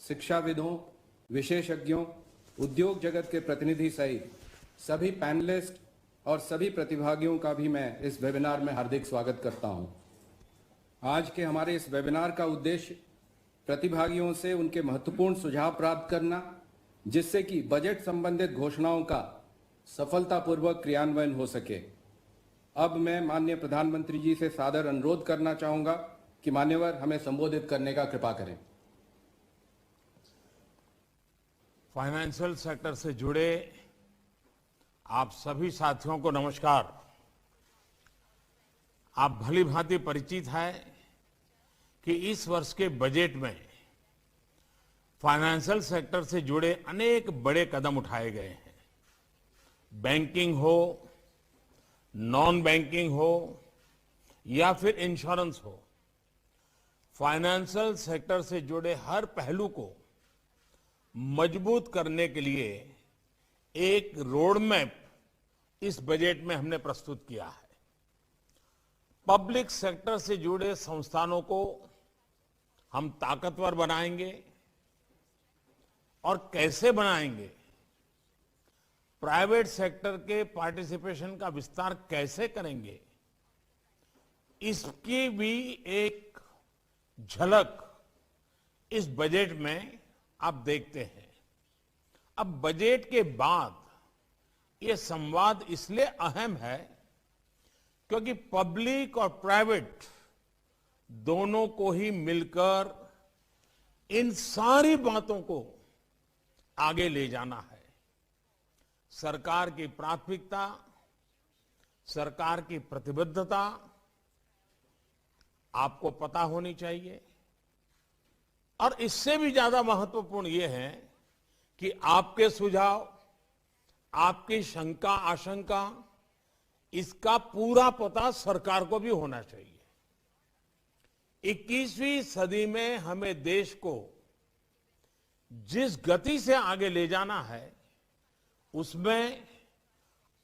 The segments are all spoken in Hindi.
शिक्षाविदों, विशेषज्ञों, उद्योग जगत के प्रतिनिधि सहित सभी पैनलिस्ट और सभी प्रतिभागियों का भी मैं इस वेबिनार में हार्दिक स्वागत करता हूं। आज के हमारे इस वेबिनार का उद्देश्य प्रतिभागियों से उनके महत्वपूर्ण सुझाव प्राप्त करना, जिससे कि बजट संबंधित घोषणाओं का सफलतापूर्वक क्रियान्वयन हो सके। अब मैं माननीय प्रधानमंत्री जी से सादर अनुरोध करना चाहूंगा कि मान्यवर हमें संबोधित करने का कृपा करें। फाइनेंशियल सेक्टर से जुड़े आप सभी साथियों को नमस्कार। आप भली भांति परिचित है कि इस वर्ष के बजट में फाइनेंशियल सेक्टर से जुड़े अनेक बड़े कदम उठाए गए हैं। बैंकिंग हो, नॉन बैंकिंग हो या फिर इंश्योरेंस हो, फाइनेंशियल सेक्टर से जुड़े हर पहलू को मजबूत करने के लिए एक रोड मैप इस बजट में हमने प्रस्तुत किया है। पब्लिक सेक्टर से जुड़े संस्थानों को हम ताकतवर बनाएंगे और कैसे बनाएंगे, प्राइवेट सेक्टर के पार्टिसिपेशन का विस्तार कैसे करेंगे, इसकी भी एक झलक इस बजट में आप देखते हैं। अब बजट के बाद ये संवाद इसलिए अहम है क्योंकि पब्लिक और प्राइवेट दोनों को ही मिलकर इन सारी बातों को आगे ले जाना है। सरकार की प्राथमिकता, सरकार की प्रतिबद्धता आपको पता होनी चाहिए और इससे भी ज्यादा महत्वपूर्ण यह है कि आपके सुझाव, आपकी शंका आशंका, इसका पूरा पता सरकार को भी होना चाहिए। 21वीं सदी में हमें देश को जिस गति से आगे ले जाना है, उसमें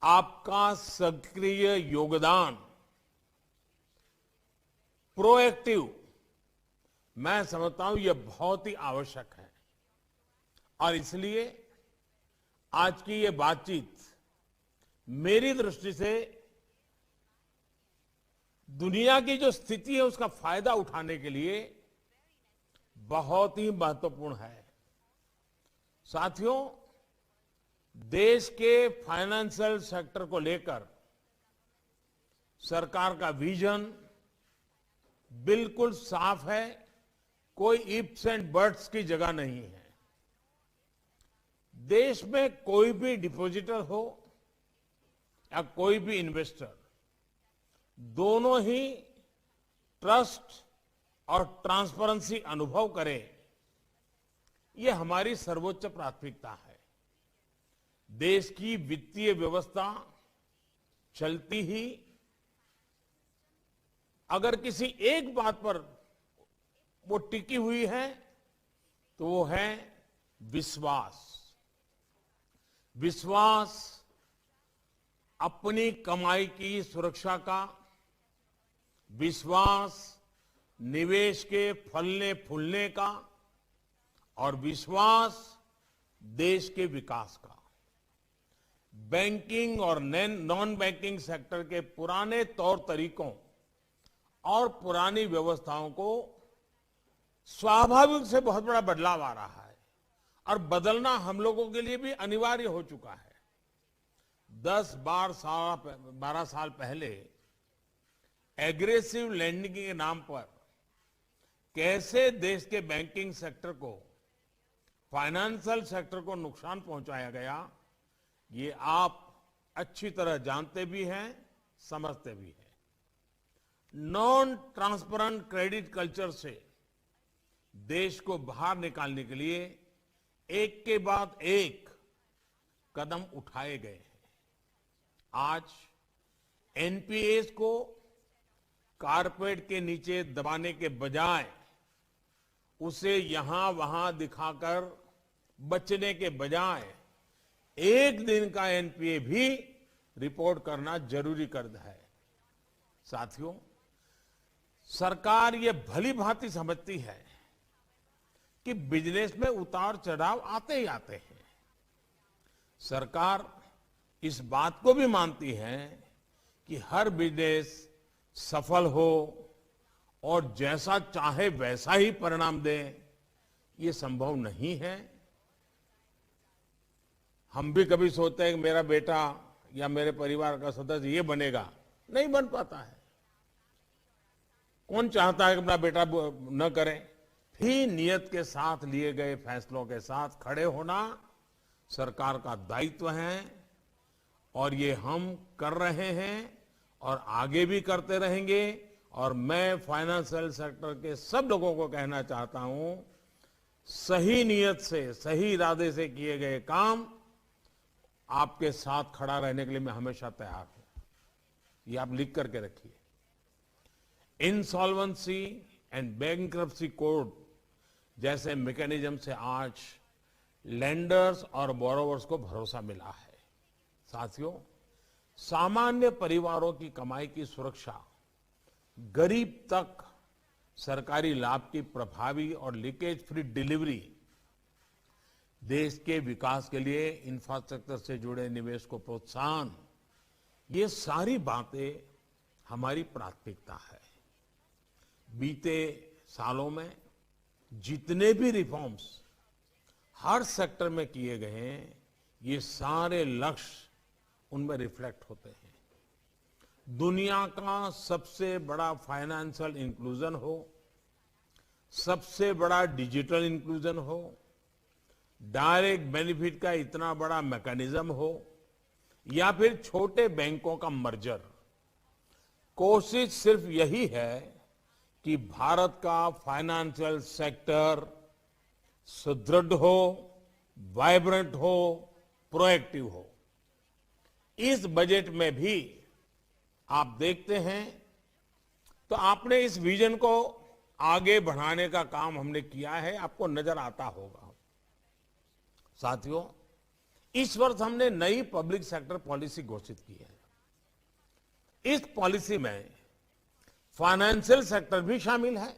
आपका सक्रिय योगदान, प्रोएक्टिव, मैं समझता हूं यह बहुत ही आवश्यक है। और इसलिए आज की ये बातचीत मेरी दृष्टि से दुनिया की जो स्थिति है उसका फायदा उठाने के लिए बहुत ही महत्वपूर्ण है। साथियों, देश के फाइनेंशियल सेक्टर को लेकर सरकार का विजन बिल्कुल साफ है, कोई इफ्स एंड बट्स की जगह नहीं है। देश में कोई भी डिपॉजिटर हो या कोई भी इन्वेस्टर, दोनों ही ट्रस्ट और ट्रांसपेरेंसी अनुभव करे, ये हमारी सर्वोच्च प्राथमिकता है। देश की वित्तीय व्यवस्था चलती ही अगर किसी एक बात पर वो टिकी हुई है तो वो है विश्वास। विश्वास अपनी कमाई की सुरक्षा का, विश्वास निवेश के फलने फूलने का और विश्वास देश के विकास का। बैंकिंग और नॉन बैंकिंग सेक्टर के पुराने तौर तरीकों और पुरानी व्यवस्थाओं को स्वाभाविक से बहुत बड़ा बदलाव आ रहा है और बदलना हम लोगों के लिए भी अनिवार्य हो चुका है। 10-12 साल पहले एग्रेसिव लैंडिंग के नाम पर कैसे देश के बैंकिंग सेक्टर को, फाइनेंशियल सेक्टर को नुकसान पहुंचाया गया, ये आप अच्छी तरह जानते भी हैं, समझते भी हैं। नॉन ट्रांसपेरेंट क्रेडिट कल्चर से देश को बाहर निकालने के लिए एक के बाद एक कदम उठाए गए हैं। आज एनपीएस को कारपेट के नीचे दबाने के बजाय उसे यहां वहां दिखाकर बचने के बजाय एक दिन का एनपीए भी रिपोर्ट करना जरूरी कर है। साथियों, सरकार ये भली भांति समझती है कि बिजनेस में उतार चढ़ाव आते ही आते हैं। सरकार इस बात को भी मानती है कि हर बिजनेस सफल हो और जैसा चाहे वैसा ही परिणाम दे, ये संभव नहीं है। हम भी कभी सोचते हैं कि मेरा बेटा या मेरे परिवार का सदस्य ये बनेगा, नहीं बन पाता है। कौन चाहता है कि अपना बेटा न करे? भी नियत के साथ लिए गए फैसलों के साथ खड़े होना सरकार का दायित्व है और ये हम कर रहे हैं और आगे भी करते रहेंगे। और मैं फाइनेंशियल सेक्टर के सब लोगों को कहना चाहता हूं, सही नियत से, सही इरादे से किए गए काम आपके साथ खड़ा रहने के लिए मैं हमेशा तैयार हूं। ये आप लिख करके रखिए। इंसॉल्वेंसी एंड बैंक्रप्सी कोड जैसे मैकेनिज्म से आज लेंडर्स और बोरोवर्स को भरोसा मिला है। साथियों, सामान्य परिवारों की कमाई की सुरक्षा, गरीब तक सरकारी लाभ की प्रभावी और लीकेज फ्री डिलीवरी, देश के विकास के लिए इंफ्रास्ट्रक्चर से जुड़े निवेश को प्रोत्साहन, ये सारी बातें हमारी प्राथमिकता है। बीते सालों में जितने भी रिफॉर्म्स हर सेक्टर में किए गए हैं, ये सारे लक्ष्य उनमें रिफ्लेक्ट होते हैं। दुनिया का सबसे बड़ा फाइनेंशियल इंक्लूजन हो, सबसे बड़ा डिजिटल इंक्लूजन हो, डायरेक्ट बेनिफिट का इतना बड़ा मैकेनिज्म हो, या फिर छोटे बैंकों का मर्जर, कोशिश सिर्फ यही है कि भारत का फाइनेंशियल सेक्टर सुदृढ़ हो, वाइब्रेंट हो, प्रोएक्टिव हो। इस बजट में भी आप देखते हैं तो आपने इस विजन को आगे बढ़ाने का काम हमने किया है, आपको नजर आता होगा। साथियों, इस वर्ष हमने नई पब्लिक सेक्टर पॉलिसी घोषित की है। इस पॉलिसी में फाइनेंशियल सेक्टर भी शामिल है।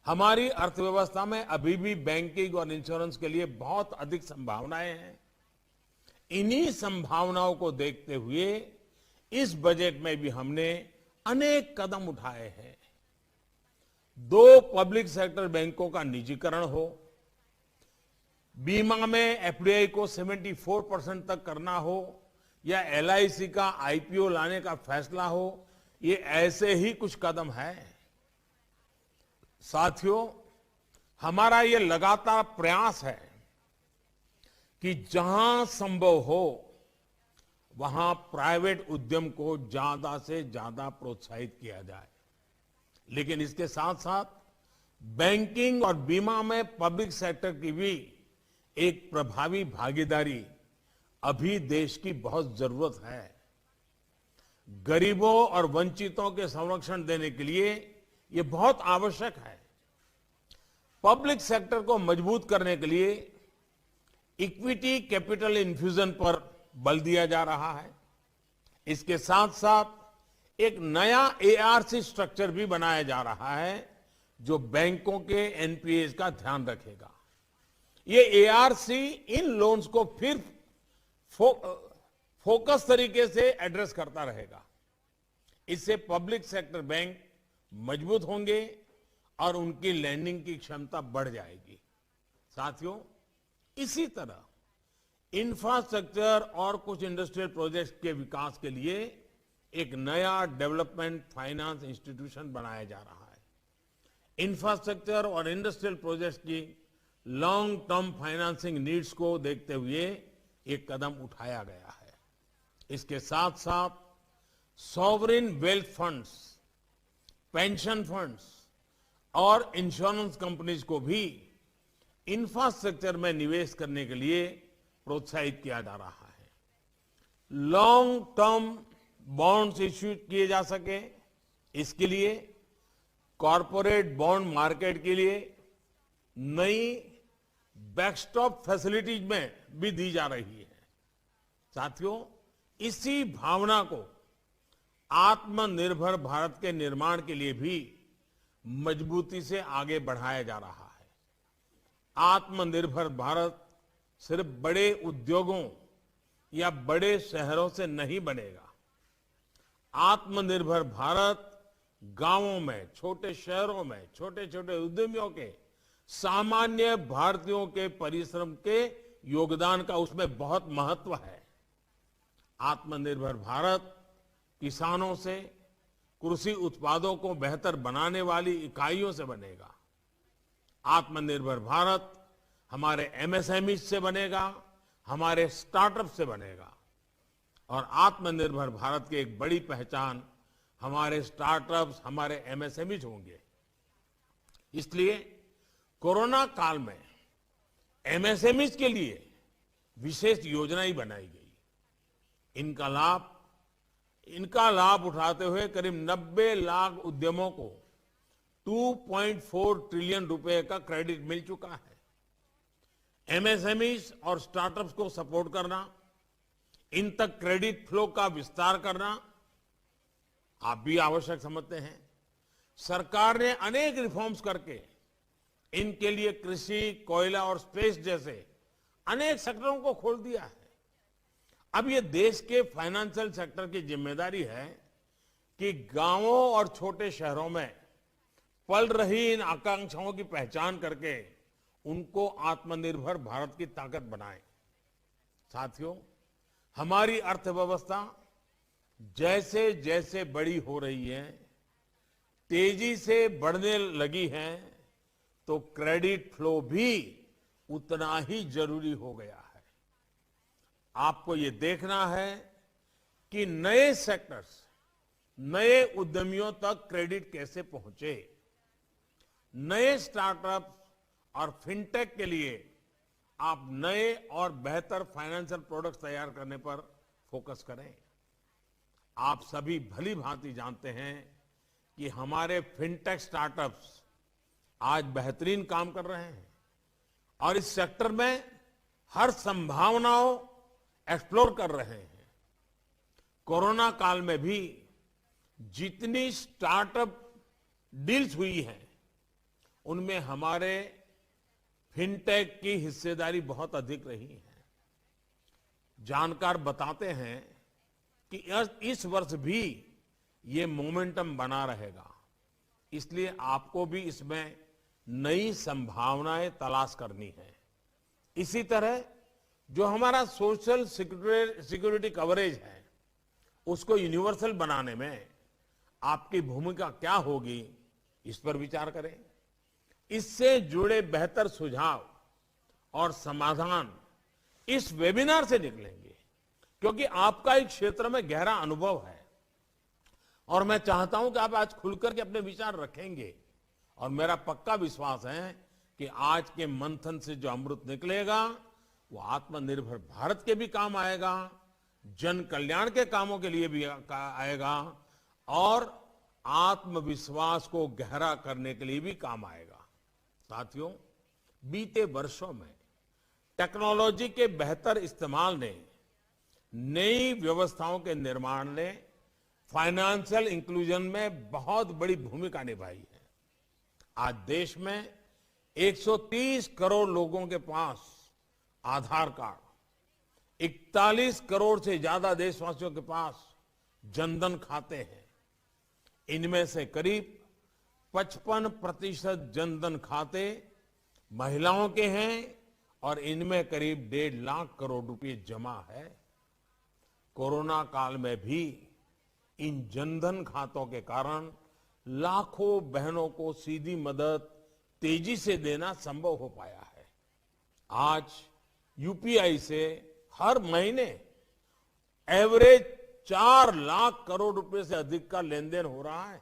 हमारी अर्थव्यवस्था में अभी भी बैंकिंग और इंश्योरेंस के लिए बहुत अधिक संभावनाएं हैं। इन्हीं संभावनाओं को देखते हुए इस बजट में भी हमने अनेक कदम उठाए हैं। 2 पब्लिक सेक्टर बैंकों का निजीकरण हो, बीमा में एफडीआई को 74% तक करना हो, या एलआईसी का आईपीओ लाने का फैसला हो, ये ऐसे ही कुछ कदम है। साथियों, हमारा ये लगातार प्रयास है कि जहां संभव हो वहां प्राइवेट उद्यम को ज्यादा से ज्यादा प्रोत्साहित किया जाए। लेकिन इसके साथ साथ बैंकिंग और बीमा में पब्लिक सेक्टर की भी एक प्रभावी भागीदारी अभी देश की बहुत जरूरत है। गरीबों और वंचितों के संरक्षण देने के लिए ये बहुत आवश्यक है। पब्लिक सेक्टर को मजबूत करने के लिए इक्विटी कैपिटल इन्फ्यूजन पर बल दिया जा रहा है। इसके साथ साथ एक नया एआरसी स्ट्रक्चर भी बनाया जा रहा है जो बैंकों के एनपीएस का ध्यान रखेगा। ये एआरसी इन लोन्स को फिर फोकस तरीके से एड्रेस करता रहेगा। इससे पब्लिक सेक्टर बैंक मजबूत होंगे और उनकी लैंडिंग की क्षमता बढ़ जाएगी। साथियों, इसी तरह इंफ्रास्ट्रक्चर और कुछ इंडस्ट्रियल प्रोजेक्ट्स के विकास के लिए एक नया डेवलपमेंट फाइनेंस इंस्टीट्यूशन बनाया जा रहा है। इंफ्रास्ट्रक्चर और इंडस्ट्रियल प्रोजेक्ट्स की लॉन्ग टर्म फाइनेंसिंग नीड्स को देखते हुए एक कदम उठाया गया है। इसके साथ साथ sovereign wealth funds, pension funds और इंश्योरेंस कंपनीज को भी इंफ्रास्ट्रक्चर में निवेश करने के लिए प्रोत्साहित किया जा रहा है। लॉन्ग टर्म बॉन्ड्स इश्यू किए जा सके, इसके लिए कॉरपोरेट बॉन्ड मार्केट के लिए नई बैकस्टॉप फैसिलिटीज में भी दी जा रही है। साथियों, इसी भावना को आत्मनिर्भर भारत के निर्माण के लिए भी मजबूती से आगे बढ़ाया जा रहा है। आत्मनिर्भर भारत सिर्फ बड़े उद्योगों या बड़े शहरों से नहीं बनेगा। आत्मनिर्भर भारत गांवों में, छोटे शहरों में, छोटे छोटे उद्यमियों के, सामान्य भारतीयों के परिश्रम के योगदान का उसमें बहुत महत्व है। आत्मनिर्भर भारत किसानों से, कृषि उत्पादों को बेहतर बनाने वाली इकाइयों से बनेगा। आत्मनिर्भर भारत हमारे एमएसएमई से बनेगा, हमारे स्टार्टअप से बनेगा। और आत्मनिर्भर भारत की एक बड़ी पहचान हमारे स्टार्टअप्स, हमारे एमएसएमई होंगे। इसलिए कोरोना काल में एमएसएमई के लिए विशेष योजनाएं बनाई गई। इनका लाभ उठाते हुए करीब 90 लाख उद्यमों को 2.4 ट्रिलियन रुपए का क्रेडिट मिल चुका है। एमएसएमई और स्टार्टअप्स को सपोर्ट करना, इन तक क्रेडिट फ्लो का विस्तार करना आप भी आवश्यक समझते हैं। सरकार ने अनेक रिफॉर्म्स करके इनके लिए कृषि, कोयला और स्पेस जैसे अनेक सेक्टरों को खोल दिया है। अब ये देश के फाइनेंशियल सेक्टर की जिम्मेदारी है कि गांवों और छोटे शहरों में पल रही इन आकांक्षाओं की पहचान करके उनको आत्मनिर्भर भारत की ताकत बनाएं। साथियों, हमारी अर्थव्यवस्था जैसे जैसे बड़ी हो रही है, तेजी से बढ़ने लगी है, तो क्रेडिट फ्लो भी उतना ही जरूरी हो गया है। आपको ये देखना है कि नए सेक्टर्स, नए उद्यमियों तक क्रेडिट कैसे पहुंचे। नए स्टार्टअप और फिनटेक के लिए आप नए और बेहतर फाइनेंशियल प्रोडक्ट्स तैयार करने पर फोकस करें। आप सभी भली भांति जानते हैं कि हमारे फिनटेक स्टार्टअप्स आज बेहतरीन काम कर रहे हैं और इस सेक्टर में हर संभावनाओं एक्सप्लोर कर रहे हैं। कोरोना काल में भी जितनी स्टार्टअप डील्स हुई हैं, उनमें हमारे फिनटेक की हिस्सेदारी बहुत अधिक रही है। जानकार बताते हैं कि इस वर्ष भी ये मोमेंटम बना रहेगा। इसलिए आपको भी इसमें नई संभावनाएं तलाश करनी है। इसी तरह जो हमारा सोशल सिक्योरिटी कवरेज है, उसको यूनिवर्सल बनाने में आपकी भूमिका क्या होगी, इस पर विचार करें। इससे जुड़े बेहतर सुझाव और समाधान इस वेबिनार से निकलेंगे, क्योंकि आपका इस क्षेत्र में गहरा अनुभव है और मैं चाहता हूं कि आप आज खुलकर के अपने विचार रखेंगे। और मेरा पक्का विश्वास है कि आज के मंथन से जो अमृत निकलेगा वो आत्मनिर्भर भारत के भी काम आएगा, जन कल्याण के कामों के लिए भी आएगा और आत्मविश्वास को गहरा करने के लिए भी काम आएगा। साथियों, बीते वर्षों में टेक्नोलॉजी के बेहतर इस्तेमाल ने, नई व्यवस्थाओं के निर्माण ने फाइनेंशियल इंक्लूजन में बहुत बड़ी भूमिका निभाई है। आज देश में 130 करोड़ लोगों के पास आधार कार्ड, 41 करोड़ से ज्यादा देशवासियों के पास जनधन खाते हैं। इनमें से करीब 55% जनधन खाते महिलाओं के हैं और इनमें करीब 1.5 लाख करोड़ रुपए जमा है। कोरोना काल में भी इन जनधन खातों के कारण लाखों बहनों को सीधी मदद तेजी से देना संभव हो पाया है। आज यूपीआई से हर महीने एवरेज 4 लाख करोड़ रुपए से अधिक का लेन देन हो रहा है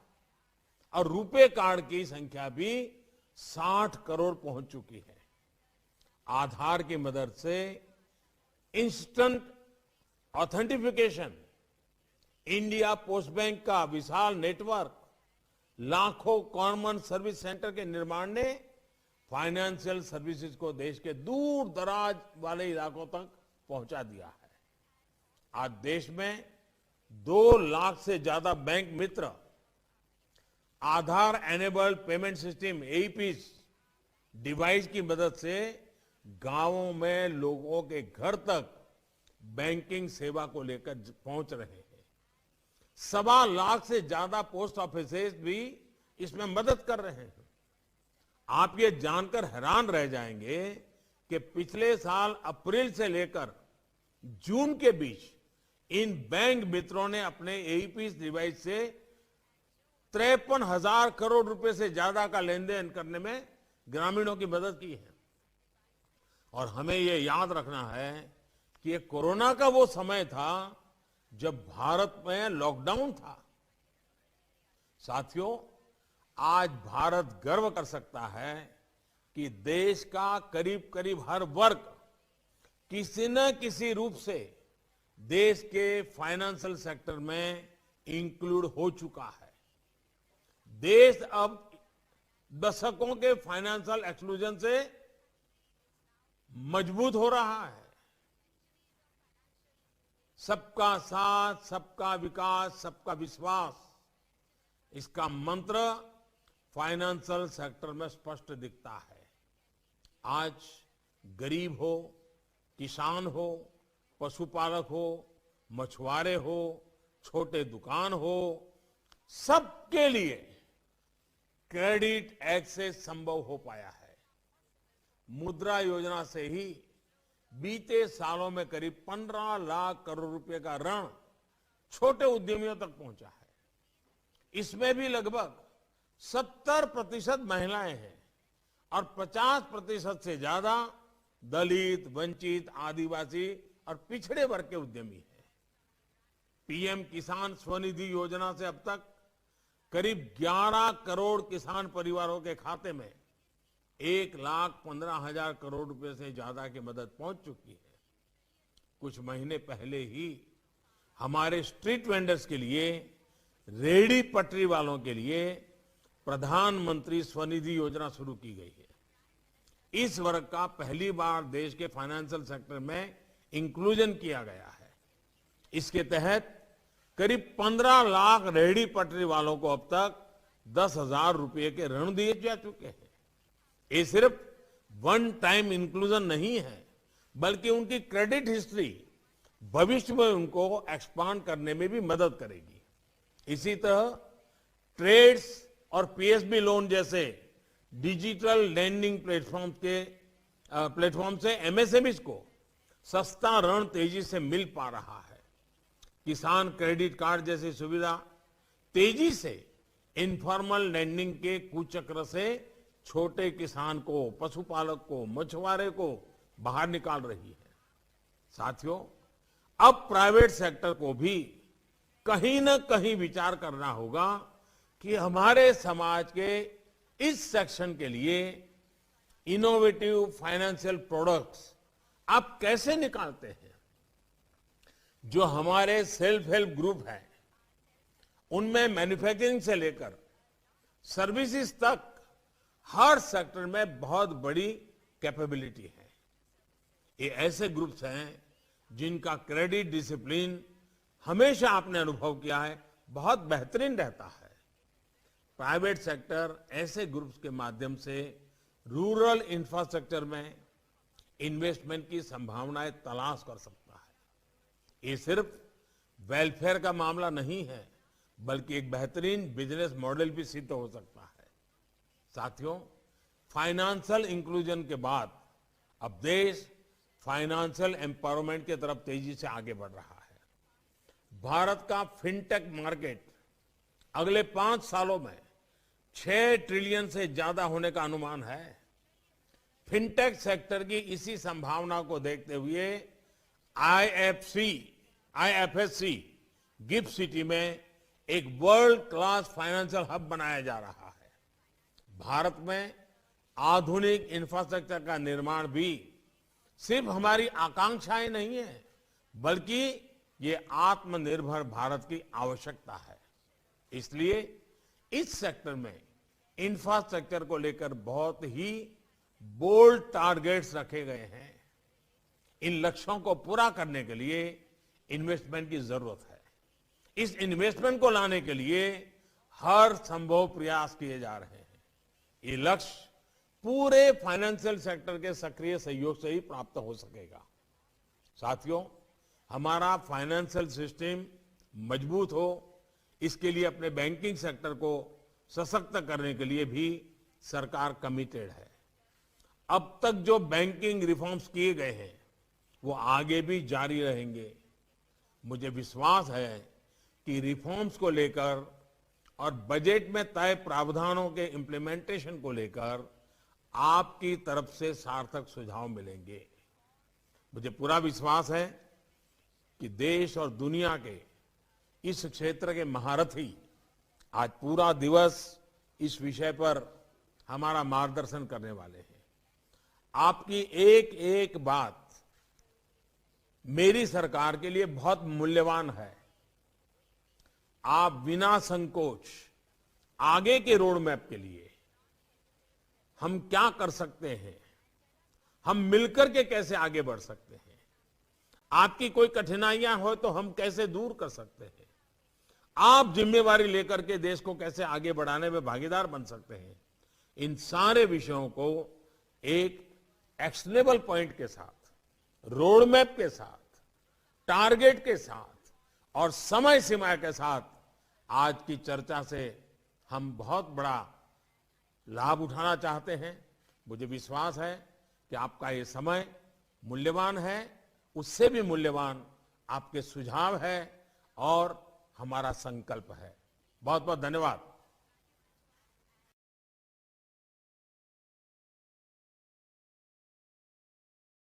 और रुपे कार्ड की संख्या भी 60 करोड़ पहुंच चुकी है। आधार की मदद से instant authentication, India post bank का विशाल नेटवर्क, लाखों कॉमन सर्विस सेंटर के निर्माण ने फाइनेंशियल सर्विसेज को देश के दूर दराज वाले इलाकों तक पहुंचा दिया है। आज देश में 2 लाख से ज्यादा बैंक मित्र Aadhaar enabled payment system AEPS device की मदद से गांवों में लोगों के घर तक बैंकिंग सेवा को लेकर पहुंच रहे हैं। 1.25 लाख से ज्यादा पोस्ट ऑफिसेज भी इसमें मदद कर रहे हैं। आप ये जानकर हैरान रह जाएंगे कि पिछले साल अप्रैल से लेकर जून के बीच इन बैंक मित्रों ने अपने एईपीएस डिवाइस से 53,000 करोड़ रुपए से ज्यादा का लेन देन करने में ग्रामीणों की मदद की है। और हमें ये याद रखना है कि ये कोरोना का वो समय था जब भारत में लॉकडाउन था। साथियों, आज भारत गर्व कर सकता है कि देश का करीब करीब हर वर्ग किसी न किसी रूप से देश के फाइनेंशियल सेक्टर में इंक्लूड हो चुका है। देश अब दशकों के फाइनेंशियल एक्सक्लूजन से मजबूत हो रहा है। सबका साथ, सबका विकास, सबका विश्वास, इसका मंत्र फाइनेंशियल सेक्टर में स्पष्ट दिखता है। आज गरीब हो, किसान हो, पशुपालक हो, मछुआरे हो, छोटे दुकान हो, सबके लिए क्रेडिट एक्सेस संभव हो पाया है। मुद्रा योजना से ही बीते सालों में करीब 15 लाख करोड़ रुपए का ऋण छोटे उद्यमियों तक पहुंचा है। इसमें भी लगभग 70% महिलाएं हैं और 50% से ज्यादा दलित, वंचित, आदिवासी और पिछड़े वर्ग के उद्यमी हैं। पीएम किसान स्वनिधि योजना से अब तक करीब 11 करोड़ किसान परिवारों के खाते में 1,15,000 करोड़ रुपए से ज्यादा की मदद पहुंच चुकी है। कुछ महीने पहले ही हमारे स्ट्रीट वेंडर्स के लिए, रेहड़ी पटरी वालों के लिए प्रधानमंत्री स्वनिधि योजना शुरू की गई है। इस वर्ग का पहली बार देश के फाइनेंशियल सेक्टर में इंक्लूजन किया गया है। इसके तहत करीब 15 लाख रेहड़ी पटरी वालों को अब तक 10,000 रुपए के ऋण दिए जा चुके हैं। ये सिर्फ वन टाइम इंक्लूजन नहीं है, बल्कि उनकी क्रेडिट हिस्ट्री भविष्य में उनको एक्सपांड करने में भी मदद करेगी। इसी तरह ट्रेड्स और पीएसबी लोन जैसे डिजिटल लैंडिंग प्लेटफॉर्म से एमएसएमईज को सस्ता ऋण तेजी से मिल पा रहा है। किसान क्रेडिट कार्ड जैसी सुविधा तेजी से इनफॉर्मल लैंडिंग के कुचक्र से छोटे किसान को, पशुपालक को, मछुआरे को बाहर निकाल रही है। साथियों, अब प्राइवेट सेक्टर को भी कहीं न कहीं विचार करना होगा कि हमारे समाज के इस सेक्शन के लिए इनोवेटिव फाइनेंशियल प्रोडक्ट्स आप कैसे निकालते हैं। जो हमारे सेल्फ हेल्प ग्रुप है, उनमें मैन्युफैक्चरिंग से लेकर सर्विसेज तक हर सेक्टर में बहुत बड़ी कैपेबिलिटी है। ये ऐसे ग्रुप्स हैं जिनका क्रेडिट डिसिप्लिन हमेशा आपने अनुभव किया है बहुत बेहतरीन रहता है। प्राइवेट सेक्टर ऐसे ग्रुप्स के माध्यम से रूरल इंफ्रास्ट्रक्चर में इन्वेस्टमेंट की संभावनाएं तलाश कर सकता है। ये सिर्फ वेलफेयर का मामला नहीं है, बल्कि एक बेहतरीन बिजनेस मॉडल भी सिद्ध हो सकता है। साथियों, फाइनेंशियल इंक्लूजन के बाद अब देश फाइनेंशियल एम्पावरमेंट की तरफ तेजी से आगे बढ़ रहा है। भारत का फिनटेक मार्केट अगले 5 सालों में 6 ट्रिलियन से ज्यादा होने का अनुमान है। फिनटेक सेक्टर की इसी संभावना को देखते हुए आईएफएससी गिफ्ट सिटी में एक वर्ल्ड क्लास फाइनेंशियल हब बनाया जा रहा है। भारत में आधुनिक इंफ्रास्ट्रक्चर का निर्माण भी सिर्फ हमारी आकांक्षाएं नहीं है, बल्कि ये आत्मनिर्भर भारत की आवश्यकता है। इसलिए इस सेक्टर में इंफ्रास्ट्रक्चर को लेकर बहुत ही बोल्ड टारगेट्स रखे गए हैं। इन लक्ष्यों को पूरा करने के लिए इन्वेस्टमेंट की जरूरत है। इस इन्वेस्टमेंट को लाने के लिए हर संभव प्रयास किए जा रहे हैं। ये लक्ष्य पूरे फाइनेंशियल सेक्टर के सक्रिय सहयोग से ही प्राप्त हो सकेगा। साथियों, हमारा फाइनेंशियल सिस्टम मजबूत हो, इसके लिए अपने बैंकिंग सेक्टर को सशक्त करने के लिए भी सरकार कमिटेड है। अब तक जो बैंकिंग रिफॉर्म्स किए गए हैं वो आगे भी जारी रहेंगे। मुझे विश्वास है कि रिफॉर्म्स को लेकर और बजट में तय प्रावधानों के इम्प्लीमेंटेशन को लेकर आपकी तरफ से सार्थक सुझाव मिलेंगे। मुझे पूरा विश्वास है कि देश और दुनिया के इस क्षेत्र के महारथी आज पूरा दिवस इस विषय पर हमारा मार्गदर्शन करने वाले हैं। आपकी एक एक बात मेरी सरकार के लिए बहुत मूल्यवान है। आप बिना संकोच आगे के रोड मैप के लिए हम क्या कर सकते हैं, हम मिलकर के कैसे आगे बढ़ सकते हैं, आपकी कोई कठिनाइयां हो तो हम कैसे दूर कर सकते हैं, आप जिम्मेवारी लेकर के देश को कैसे आगे बढ़ाने में भागीदार बन सकते हैं, इन सारे विषयों को एक एक्शनेबल पॉइंट के साथ, रोड मैप के साथ, टारगेट के साथ और समय सीमा के साथ आज की चर्चा से हम बहुत बड़ा लाभ उठाना चाहते हैं। मुझे विश्वास है कि आपका ये समय मूल्यवान है, उससे भी मूल्यवान आपके सुझाव है और हमारा संकल्प है। बहुत बहुत धन्यवाद।